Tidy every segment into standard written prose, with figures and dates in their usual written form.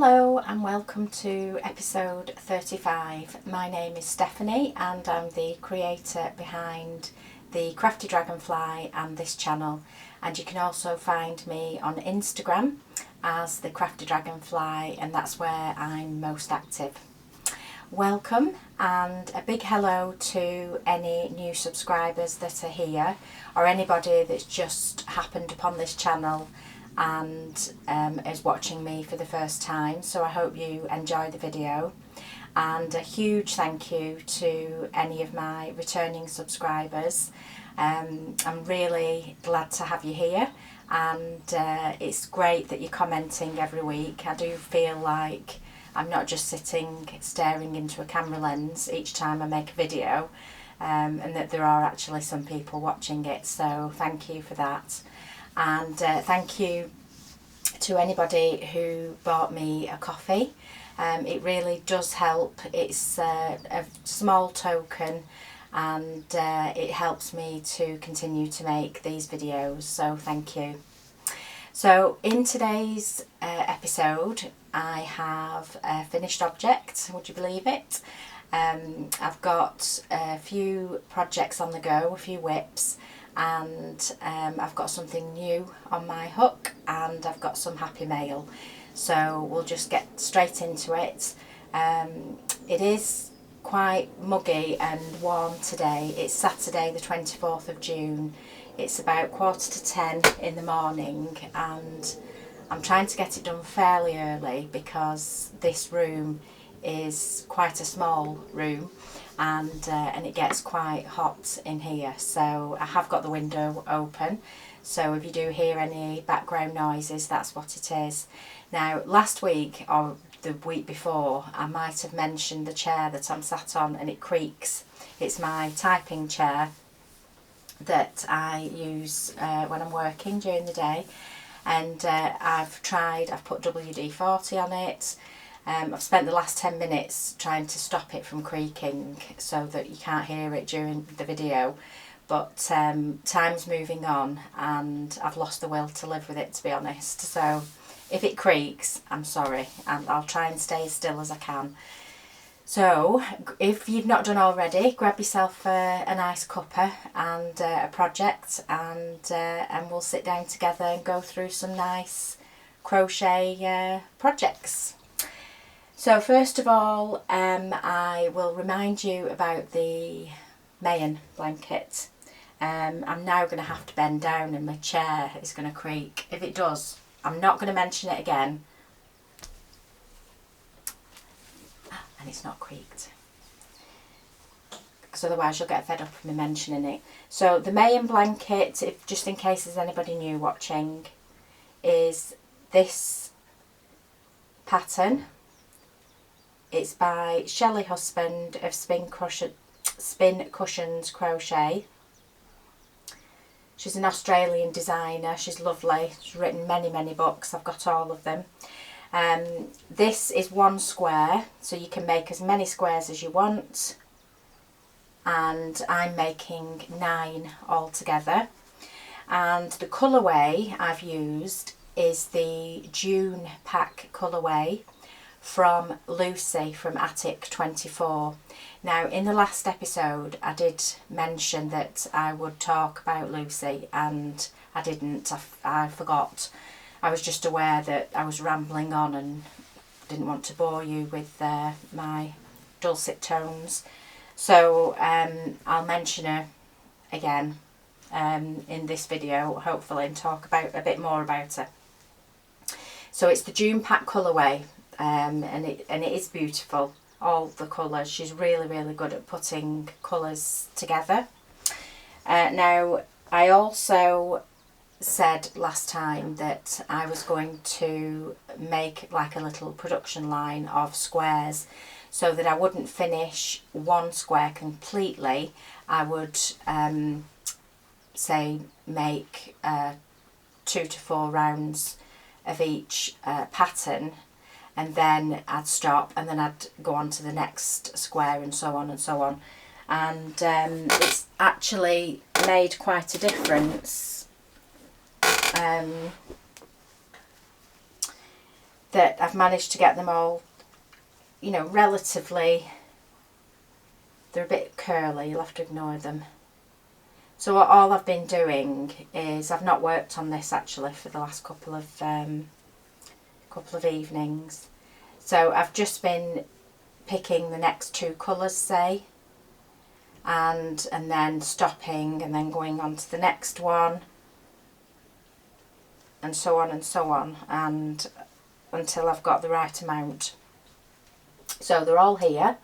Hello and welcome to episode 35. My name is Stephanie and I'm the creator behind the Crafty Dragonfly and this channel, and you can also find me on Instagram as the Crafty Dragonfly, and that's where I'm most active. Welcome and a big hello to any new subscribers that are here or anybody that's just happened upon this channel and is watching me for the first time. So I hope you enjoy the video, and a huge thank you to any of my returning subscribers. I'm really glad to have you here, and it's great that you're commenting every week. I do feel like I'm not just sitting staring into a camera lens each time I make a video, and that there are actually some people watching it, so thank you for that. And thank you to anybody who bought me a coffee. It really does help. It's a small token, and it helps me to continue to make these videos, so thank you. So in today's episode I have a finished object, would you believe it? I've got a few projects on the go, a few whips, and I've got something new on my hook, and I've got some happy mail. So we'll just get straight into it. It is quite muggy and warm today. It's Saturday the 24th of June. It's about 9:45 in the morning, and I'm trying to get it done fairly early because this room is quite a small room, and it gets quite hot in here, so I have got the window open, so if you do hear any background noises, that's what it is. Now, last week or the week before, I might have mentioned the chair that I'm sat on, and it creaks. It's my typing chair that I use when I'm working during the day, and I've put WD-40 on it. I've spent the last 10 minutes trying to stop it from creaking so that you can't hear it during the video, but time's moving on and I've lost the will to live with it, to be honest. So if it creaks, I'm sorry, and I'll try and stay as still as I can. So if you've not done already, grab yourself a nice cuppa and a project, and we'll sit down together and go through some nice crochet projects. So first of all, I will remind you about the Mayan blanket. I'm now going to have to bend down and my chair is going to creak. If it does, I'm not going to mention it again. And it's not creaked, because otherwise you'll get fed up of me mentioning it. So the Mayan blanket, just in case there's anybody new watching, is this pattern. It's by Shelley Husband of Spin Cushions Crochet. She's an Australian designer. She's lovely. She's written many books. I've got all of them. This is one square, so you can make as many squares as you want, and I'm making 9 altogether. And the colourway I've used is the June pack colourway from Lucy from Attic 24. Now, in the last episode I did mention that I would talk about Lucy, and I didn't. I forgot. I was just aware that I was rambling on and didn't want to bore you with my dulcet tones. So I'll mention her again in this video, hopefully, and talk about a bit more about her. So it's the June pack colourway. And it is beautiful, all the colours. She's really good at putting colours together. Now, I also said last time that I was going to make like a little production line of squares, so that I wouldn't finish one square completely. I would say make 2 to 4 rounds of each pattern, and then I'd stop, and then I'd go on to the next square, and so on and so on. And it's actually made quite a difference that I've managed to get them all, you know, relatively, they're a bit curly, you'll have to ignore them. So all I've been doing is, I've not worked on this actually for the last couple of evenings. So I've just been picking the next 2 colours, say, and then stopping and then going on to the next one, and so on, and until I've got the right amount. So they're all here,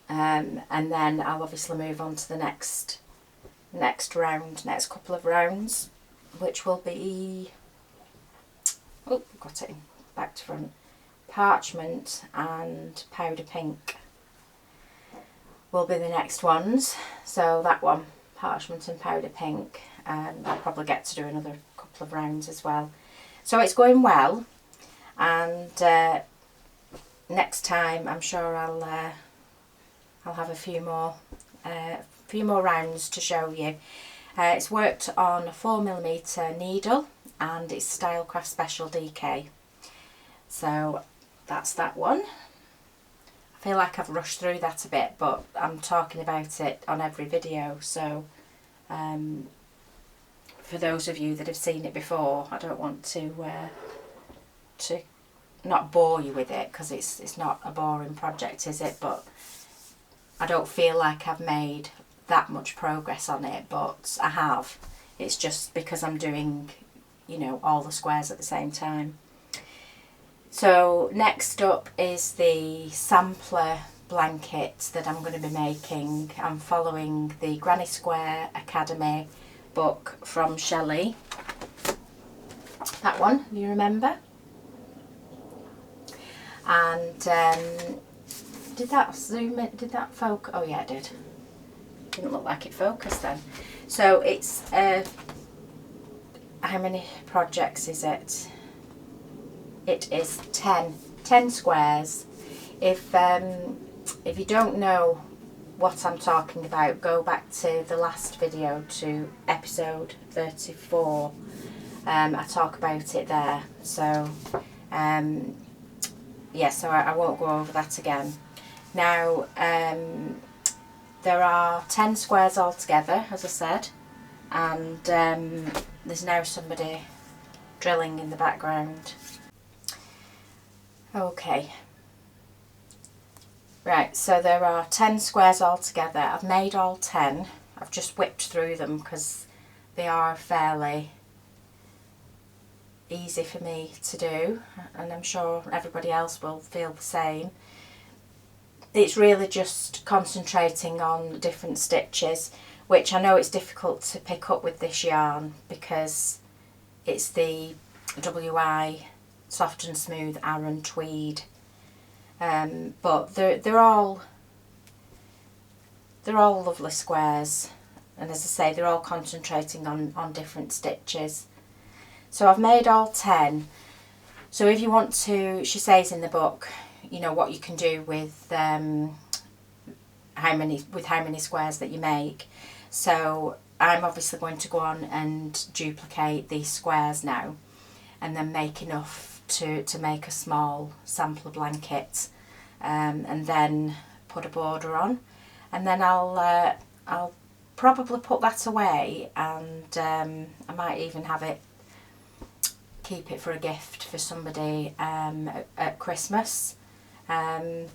and then I'll obviously move on to the next couple of rounds, which will be, oh, got it in back to front, parchment and powder pink will be the next ones. So that one, parchment and powder pink, and I'll probably get to do another couple of rounds as well. So it's going well, and next time I'm sure I'll have a few more rounds to show you. It's worked on a 4mm needle, and it's Stylecraft Special DK. So that's that one. I feel like I've rushed through that a bit, but I'm talking about it on every video, so for those of you that have seen it before, I don't want to not bore you with it, because it's not a boring project, is it? But I don't feel like I've made that much progress on it, but I have. It's just because I'm doing, you know, all the squares at the same time. So next up is the sampler blanket that I'm going to be making. I'm following the Granny Square Academy book from Shelley. That one, you remember? And did that zoom in? Did that focus? Oh yeah, it did. Didn't look like it focused then. So it's how many projects is it? It is 10 squares. If you don't know what I'm talking about, go back to the last video, to episode 34. I talk about it there. So yeah, so I won't go over that again. Now there are 10 squares altogether, as I said, and there's now somebody drilling in the background. Okay, right, so there are 10 squares altogether. I've made all 10. I've just whipped through them because they are fairly easy for me to do, and I'm sure everybody else will feel the same. It's really just concentrating on different stitches, which I know it's difficult to pick up with this yarn because it's the WI Soft and Smooth Aran Tweed, but they're all lovely squares, and as I say, they're all concentrating on different stitches. So I've made all 10. So if you want to, she says in the book, you know, what you can do with how many squares that you make. So I'm obviously going to go on and duplicate these squares now, and then make enough to make a small sampler blanket, and then put a border on, and then I'll probably put that away, and I might even keep it for a gift for somebody at Christmas. I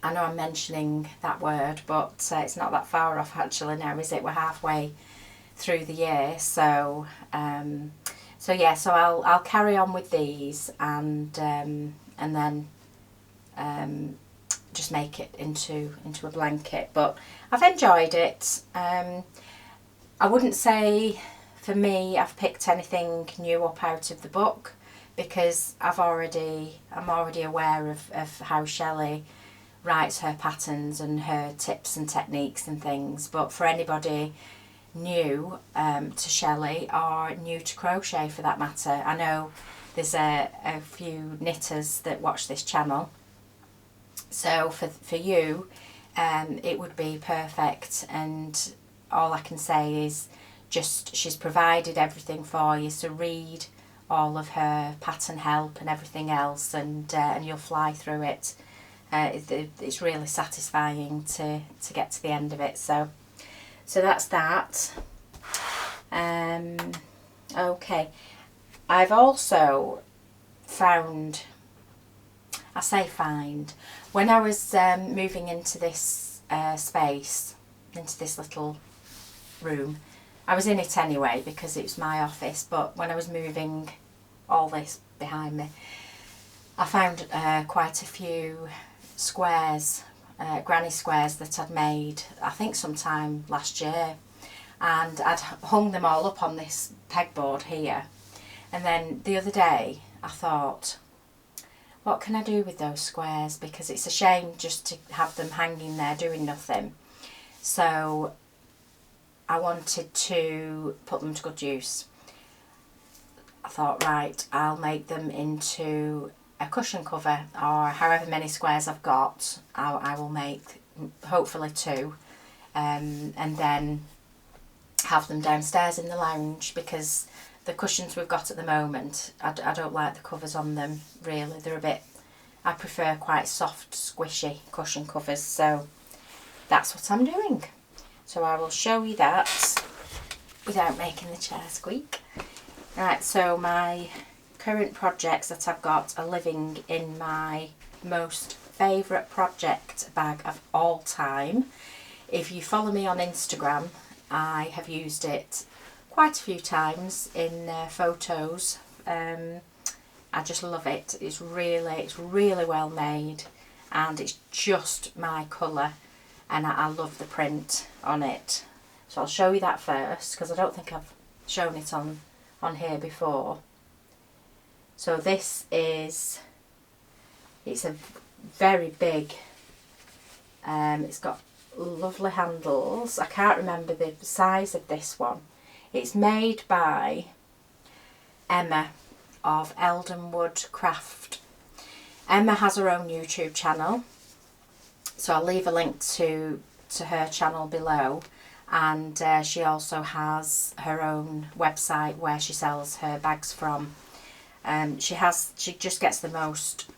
know I'm mentioning that word, but it's not that far off actually now, is it? We're halfway through the year, so yeah, so I'll carry on with these, and then just make it into a blanket. But I've enjoyed it. I wouldn't say for me I've picked anything new up out of the book, because I'm already aware of how Shelley writes her patterns and her tips and techniques and things. But for anybody new to Shelley, or new to crochet for that matter, I know there's a few knitters that watch this channel, so for you it would be perfect. And all I can say is just she's provided everything for you, so read all of her pattern help and everything else, and you'll fly through it. It's really satisfying to get to the end of it. So that's that. Okay, I've also found, I say find, when I was moving into this space, into this little room, I was in it anyway because it was my office, but when I was moving all this behind me, I found quite a few squares, granny squares that I'd made, I think sometime last year, and I'd hung them all up on this pegboard here. And then the other day I thought, what can I do with those squares, because it's a shame just to have them hanging there doing nothing. So I wanted to put them to good use. I thought, right, I'll make them into a cushion cover, or however many squares I've got, I will make hopefully 2, and then have them downstairs in the lounge, because the cushions we've got at the moment, I don't like the covers on them really. They're a bit, I prefer quite soft squishy cushion covers, so that's what I'm doing. So I will show you that without making the chair squeak. Right, so my current projects that I've got are living in my most favourite project bag of all time. If you follow me on Instagram, I have used it quite a few times in photos. I just love it. It's really well made, and it's just my colour, and I love the print on it. So I'll show you that first, because I don't think I've shown it on here before. So this is, it's a very big, it's got lovely handles. I can't remember the size of this one. It's made by Emma of Eldenwood Craft. Emma has her own YouTube channel, so I'll leave a link to her channel below, and she also has her own website where she sells her bags from. She just gets the most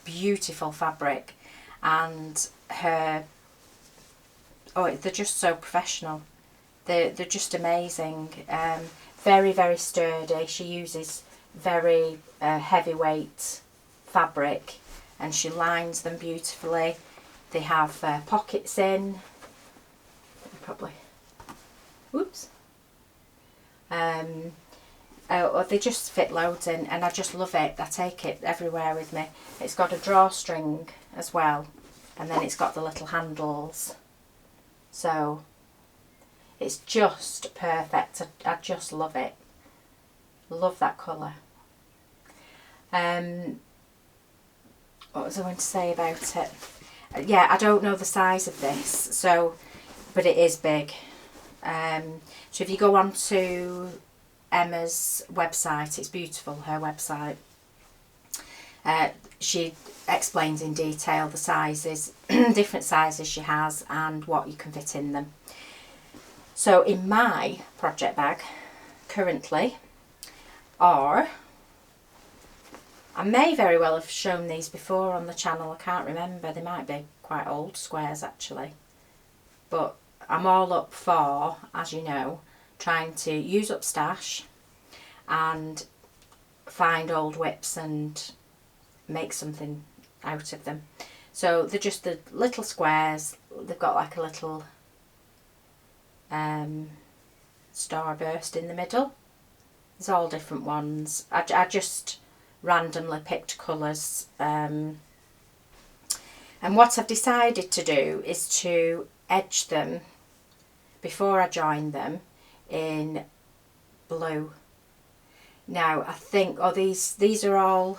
beautiful fabric, and they're just so professional. They're just amazing. Very sturdy. She uses very heavyweight fabric, and she lines them beautifully. They have pockets in. Probably. Whoops. They just fit loads in, and I just love it. I take it everywhere with me. It's got a drawstring as well, and then it's got the little handles. So it's just perfect. I just love it. Love that colour. What was I going to say about it? Yeah, I don't know the size of this, but it is big. So if you go on to Emma's website, it's beautiful, her website. She explains in detail the sizes, different sizes she has, and what you can fit in them. So in my project bag currently are, I may very well have shown these before on the channel, I can't remember, they might be quite old squares actually, but I'm all up for, as you know, trying to use up stash and find old whips and make something out of them. So they're just the little squares. They've got like a little starburst in the middle. There's all different ones. I just randomly picked colours, and what I've decided to do is to edge them before I join them in blue. Now I think, these are all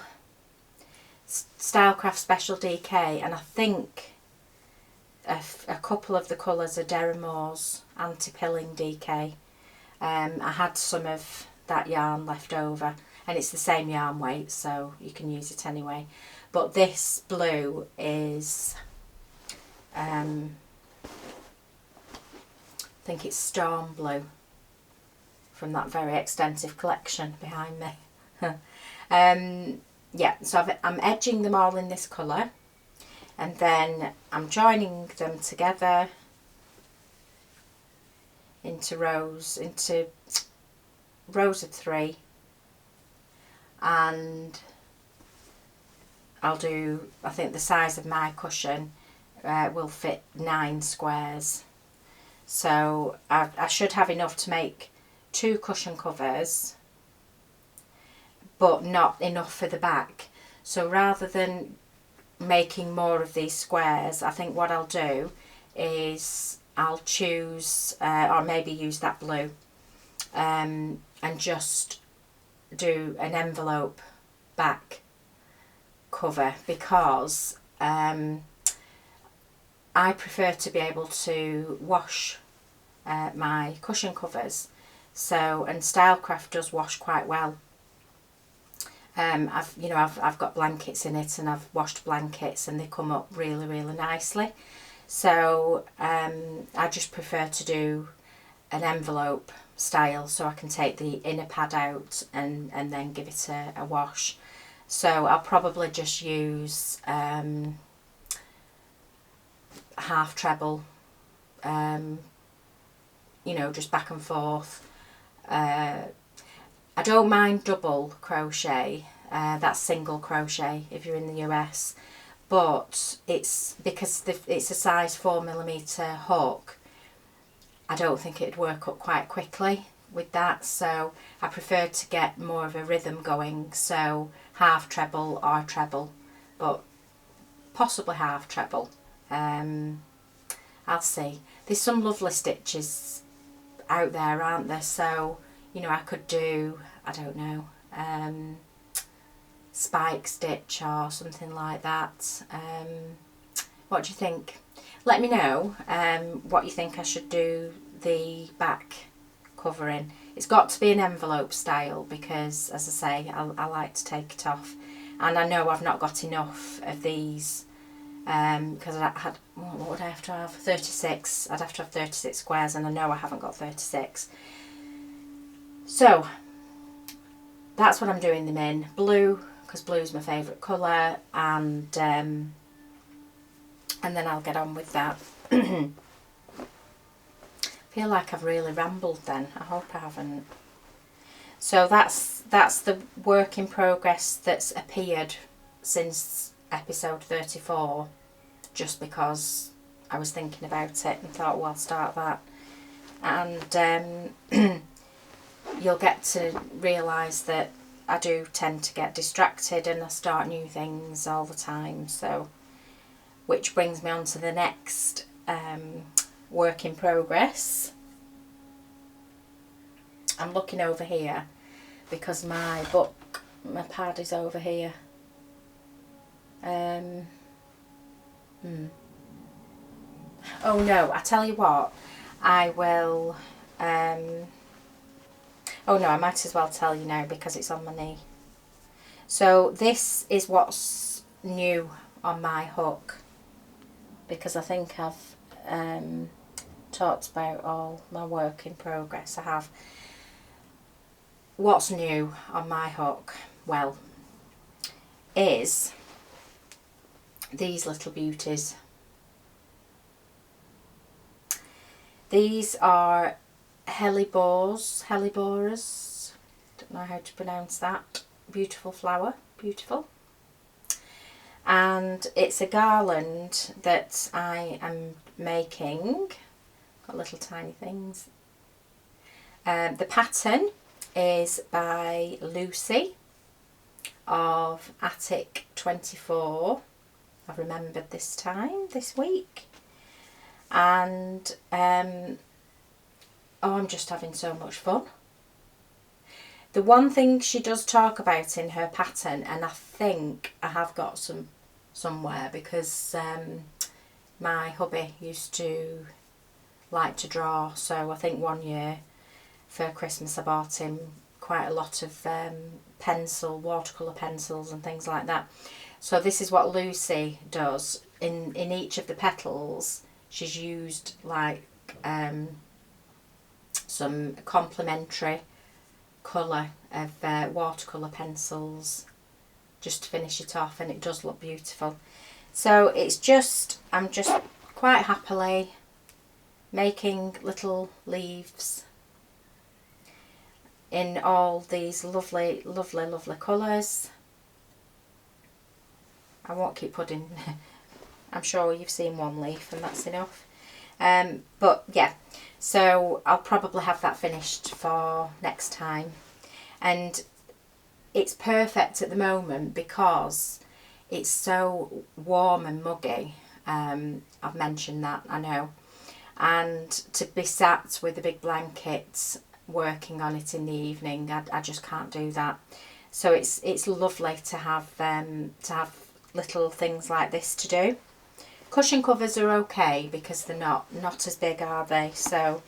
Stylecraft Special DK, and I think a couple of the colours are Deramores Anti-Pilling DK. I had some of that yarn left over, and it's the same yarn weight, so you can use it anyway. But this blue is, I think it's Storm Blue, from that very extensive collection behind me. Yeah, so I'm edging them all in this colour, and then I'm joining them together into rows of 3, and I'll do, I think the size of my cushion will fit 9 squares. So I should have enough to make 2 cushion covers, but not enough for the back. So rather than making more of these squares, I think what I'll do is I'll choose, or maybe use that blue, and just do an envelope back cover, because I prefer to be able to wash my cushion covers. So, and Stylecraft does wash quite well. I've got blankets in it, and I've washed blankets and they come up really, really nicely. So I just prefer to do an envelope style, so I can take the inner pad out and then give it a wash. So I'll probably just use half treble, just back and forth. I don't mind double crochet, that's single crochet if you're in the US, but it's because it's a size 4mm hook, I don't think it'd work up quite quickly with that, so I prefer to get more of a rhythm going, so half treble or treble, but possibly half treble. I'll see. There's some lovely stitches out there, aren't there? So, I could do, I don't know, spike stitch or something like that. What do you think? Let me know what you think I should do the back covering. It's got to be an envelope style because, as I say, I like to take it off, and I know I've not got enough of these because I had, what would I have to have? 36. I'd have to have 36 squares, and I know I haven't got 36. So that's what I'm doing them in. Blue, because blue is my favourite colour, and then I'll get on with that. I feel like I've really rambled then. I hope I haven't. So that's the work in progress that's appeared since episode 34, just because I was thinking about it and thought, well, I'll start that. And you'll get to realise that I do tend to get distracted and I start new things all the time. So, which brings me on to the next work in progress. I'm looking over here because my pad is over here. Oh no, I tell you what, I will, oh no, I might as well tell you now because it's on my knee. So this is what's new on my hook, because I think I've talked about all my work in progress. I have. What's new on my hook, well, is these little beauties. These are hellebores, don't know how to pronounce that. Beautiful flower, beautiful. And it's a garland that I am making. Got little tiny things. The pattern is by Lucy of Attic 24. I've remembered this week. And I'm just having so much fun. The one thing she does talk about in her pattern, and I think I have got some somewhere, because my hubby used to like to draw, so I think one year for Christmas I bought him quite a lot of watercolour pencils and things like that. So this is what Lucy does. In each of the petals she's used like some complementary colour of watercolour pencils just to finish it off, and it does look beautiful. So it's just, I'm just quite happily making little leaves in all these lovely, lovely, lovely colours. I won't keep putting, I'm sure you've seen one leaf and that's enough. But yeah, so I'll probably have that finished for next time. And it's perfect at the moment because it's so warm and muggy. I've mentioned that, I know. And to be sat with a big blanket working on it in the evening, I just can't do that. So it's lovely to have little things like this to do. Cushion covers are okay because they're not as big, are they? So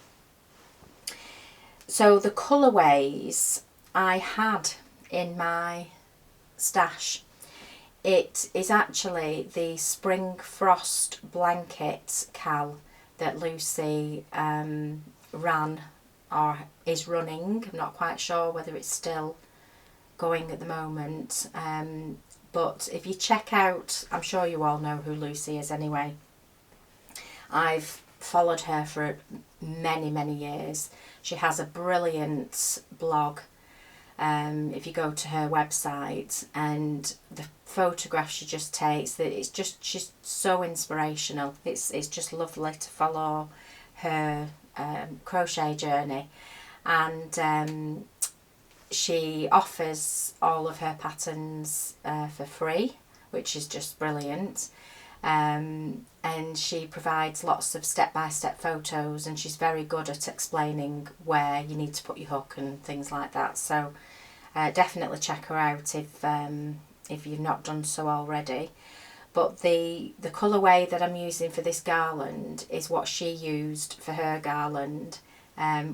the colourways I had in my stash, it is actually the Spring Frost blanket cal that Lucy ran or is running. I'm not quite sure whether it's still going at the moment, but if you check out, I'm sure you all know who Lucy is anyway. I've followed her for many years. She has a brilliant blog. If you go to her website, and the photographs she just takes, she's so inspirational. It's just lovely to follow her crochet journey, and she offers all of her patterns for free, which is just brilliant. And she provides lots of step-by-step photos, and she's very good at explaining where you need to put your hook and things like that. So definitely check her out if you've not done so already. But the colourway that I'm using for this garland is what she used for her garland,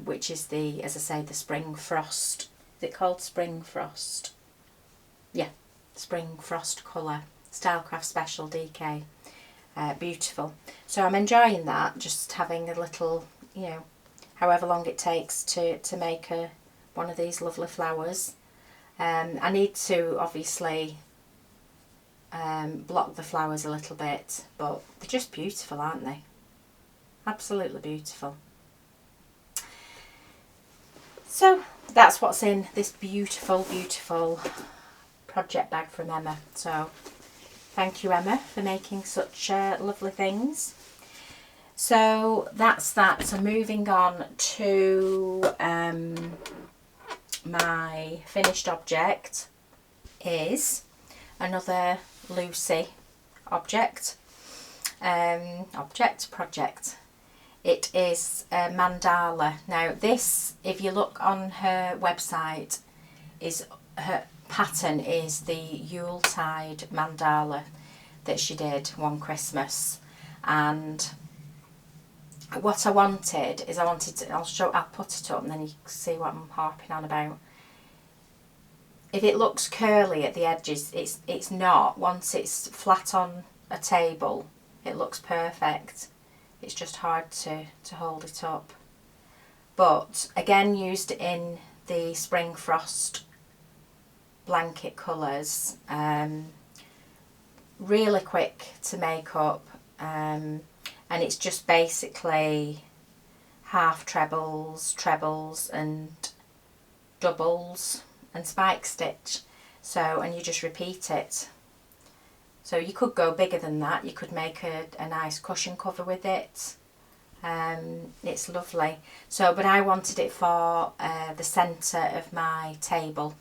which is the, as I say, the Spring Frost. Is it called Spring Frost? Yeah, Spring Frost colour. Stylecraft Special DK. Beautiful. So I'm enjoying that, just having a little, however long it takes to make one of these lovely flowers. I need to obviously block the flowers a little bit, but they're just beautiful, aren't they? Absolutely beautiful. So that's what's in this beautiful project bag from Emma. So thank you, Emma, for making such lovely things. So that's that. So moving on to my finished object is another Lucy project. It is a mandala. Now this, if you look on her website, is her pattern is the Yuletide mandala that she did one Christmas. And what I wanted is I'll put it up and then you can see what I'm harping on about. If it looks curly at the edges, it's not. Once it's flat on a table, it looks perfect. It's just hard to hold it up. But again, used in the Spring Frost blanket colours, really quick to make up, and it's just basically half trebles and doubles and spike stitch. So, and you just repeat it. So you could go bigger than that. You could make a nice cushion cover with it. It's lovely. So, but I wanted it for the centre of my table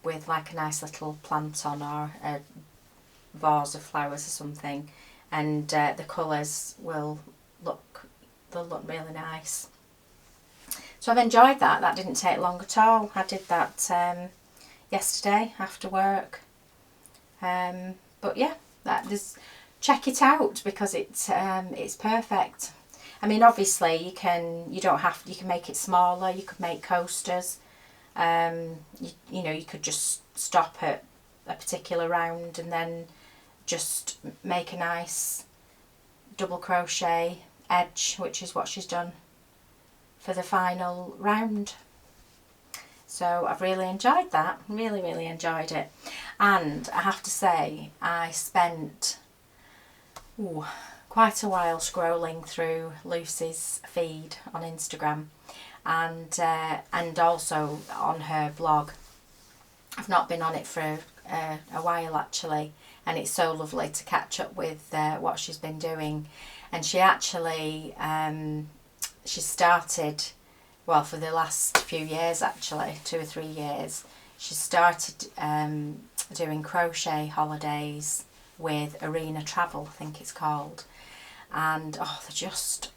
with like a nice little plant on, or a vase of flowers or something. And the colours they'll look really nice. So I've enjoyed that. That didn't take long at all. I did that yesterday after work. But yeah, check it out because it's perfect. I mean, obviously you can make it smaller. You could make coasters. You could just stop at a particular round and then just make a nice double crochet edge, which is what she's done for the final round. So I've really enjoyed that, really enjoyed it. And I have to say, I spent quite a while scrolling through Lucy's feed on Instagram, and also on her blog. I've not been on it for a while actually, and it's so lovely to catch up with what she's been doing. And she actually she started, well, for the last few years actually, 2 or 3 years, she started doing crochet holidays with Arena Travel, I think it's called. And they're just,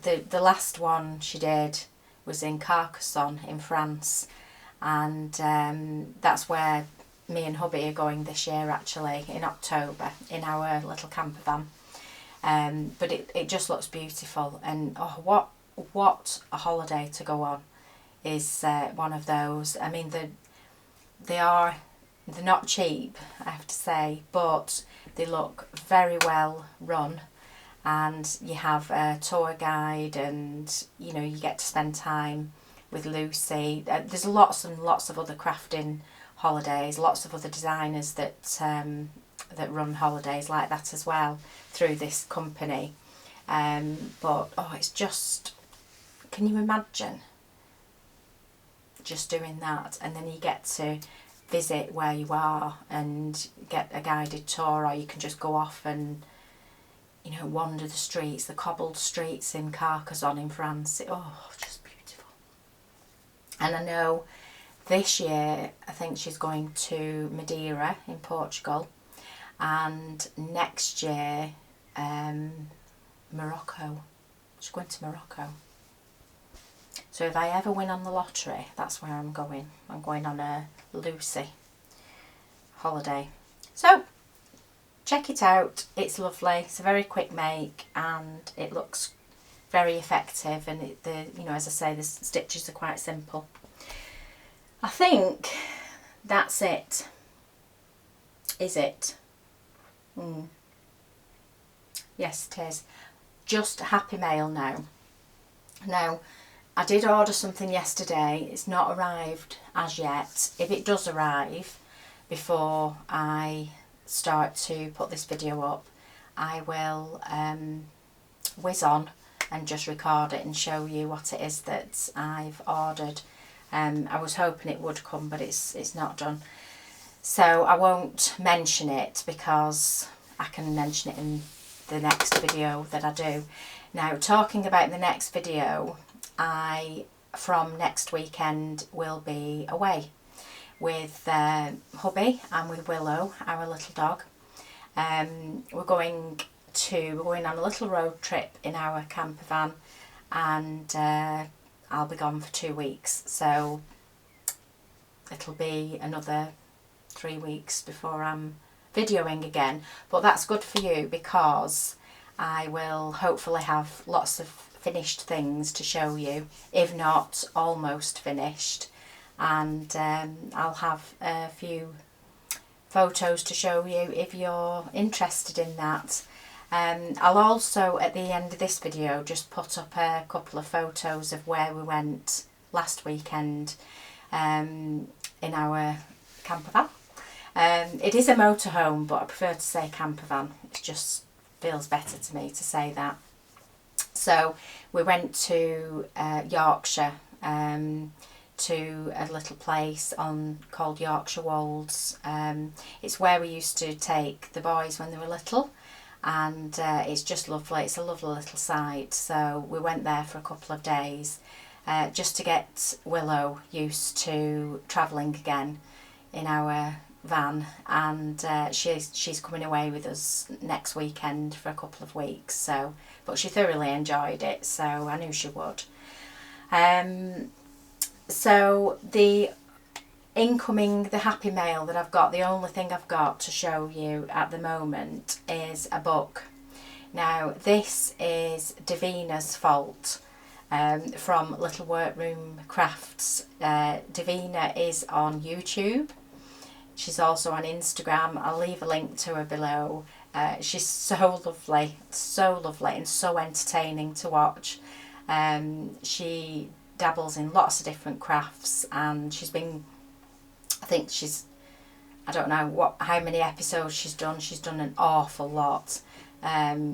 the last one she did was in Carcassonne in France, and that's where me and hubby are going this year actually, in October, in our little camper van. But it just looks beautiful, and what a holiday to go on is one of those. I mean, they're not cheap, I have to say, but they look very well run, and you have a tour guide, and you know, you get to spend time with Lucy. There's lots and lots of other crafting holidays, lots of other designers that that run holidays like that as well through this company. But it's just, can you imagine just doing that, and then you get to visit where you are and get a guided tour, or you can just go off and, you know, wander the streets, the cobbled streets in Carcassonne in France. Just beautiful. And I know this year I think she's going to Madeira in Portugal, and next year Morocco. She's going to Morocco. So if I ever win on the lottery, that's where I'm going. I'm going on a Lucy holiday. So check it out. It's lovely. It's a very quick make, and it looks very effective. And you know, as I say, the stitches are quite simple. I think that's it. Is it? Yes, it is. Just happy mail now. Now, I did order something yesterday. It's not arrived as yet. If it does arrive before I start to put this video up, I will whiz on and just record it and show you what it is that I've ordered. I was hoping it would come, but it's not done. So I won't mention it, because I can mention it in the next video that I do. Now, talking about the next video, from next weekend will be away with hubby and with Willow, our little dog. We're going on a little road trip in our camper van, and I'll be gone for 2 weeks, so it'll be another 3 weeks before I'm videoing again. But that's good for you, because I will hopefully have lots of finished things to show you, if not almost finished, and I'll have a few photos to show you if you're interested in that. I'll also, at the end of this video, just put up a couple of photos of where we went last weekend in our camper van. It is a motorhome, but I prefer to say camper van. It just feels better to me to say that. So we went to Yorkshire, to a little place called Yorkshire Wolds. It's where we used to take the boys when they were little, and it's just lovely. It's a lovely little site. So we went there for a couple of days, just to get Willow used to travelling again in our van, and she's coming away with us next weekend for a couple of weeks. So, but she thoroughly enjoyed it, so I knew she would. So the happy mail that I've got, the only thing I've got to show you at the moment is a book. Now, this is Davina's Fault, from Little Workroom Crafts. Davina is on YouTube. She's also on Instagram. I'll leave a link to her below. She's so lovely and so entertaining to watch. She dabbles in lots of different crafts, and she's been, I don't know how many episodes she's done. She's done an awful lot.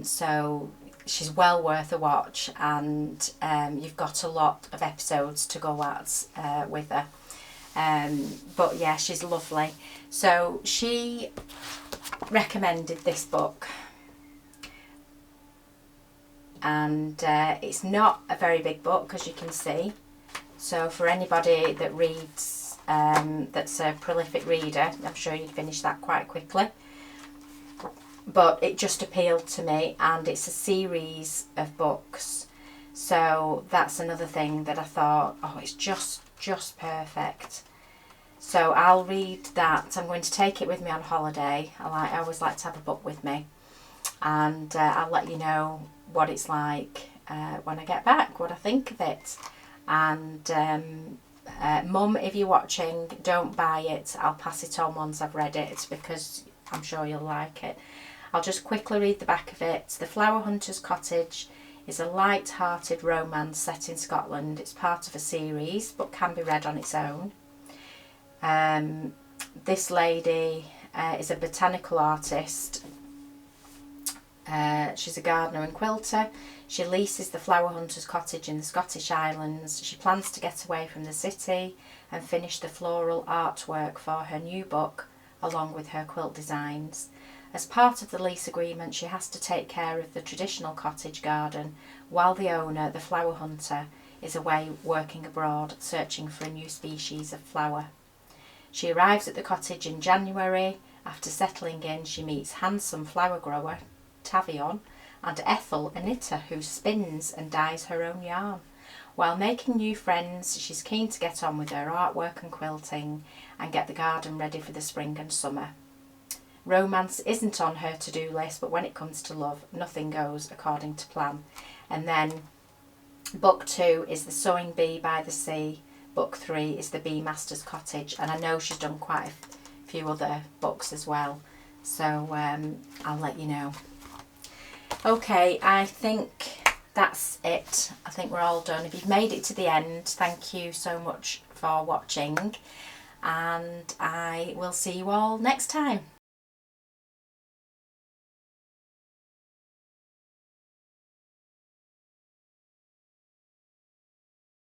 So she's well worth a watch, and you've got a lot of episodes to go at with her. But yeah, she's lovely. So she recommended this book, and it's not a very big book, as you can see. So for anybody that reads, that's a prolific reader, I'm sure you'd finish that quite quickly. But it just appealed to me, and it's a series of books. So that's another thing that I thought, oh, it's just perfect. So I'll read that. I'm going to take it with me on holiday. I always like to have a book with me, and I'll let you know what it's like when I get back, what I think of it. And Mum, if you're watching, don't buy it. I'll pass it on once I've read it, because I'm sure you'll like it. I'll just quickly read the back of it. The Flower Hunter's Cottage is a light-hearted romance set in Scotland. It's part of a series, but can be read on its own. This lady is a botanical artist. She's a gardener and quilter. She leases the Flower Hunter's Cottage in the Scottish Islands. She plans to get away from the city and finish the floral artwork for her new book, along with her quilt designs. As part of the lease agreement, she has to take care of the traditional cottage garden, while the owner, the Flower Hunter, is away working abroad, searching for a new species of flower. She arrives at the cottage in January. After settling in, she meets handsome flower grower Tavion and Ethel, a knitter who spins and dyes her own yarn. While making new friends, she's keen to get on with her artwork and quilting and get the garden ready for the spring and summer. Romance isn't on her to-do list, but when it comes to love, nothing goes according to plan. And then book 2 is The Sewing Bee by the Sea. Book 3 is The Bee Master's Cottage, and I know she's done quite a few other books as well, so I'll let you know. Okay, I think that's it. I think we're all done. If you've made it to the end, thank you so much for watching, and I will see you all next time.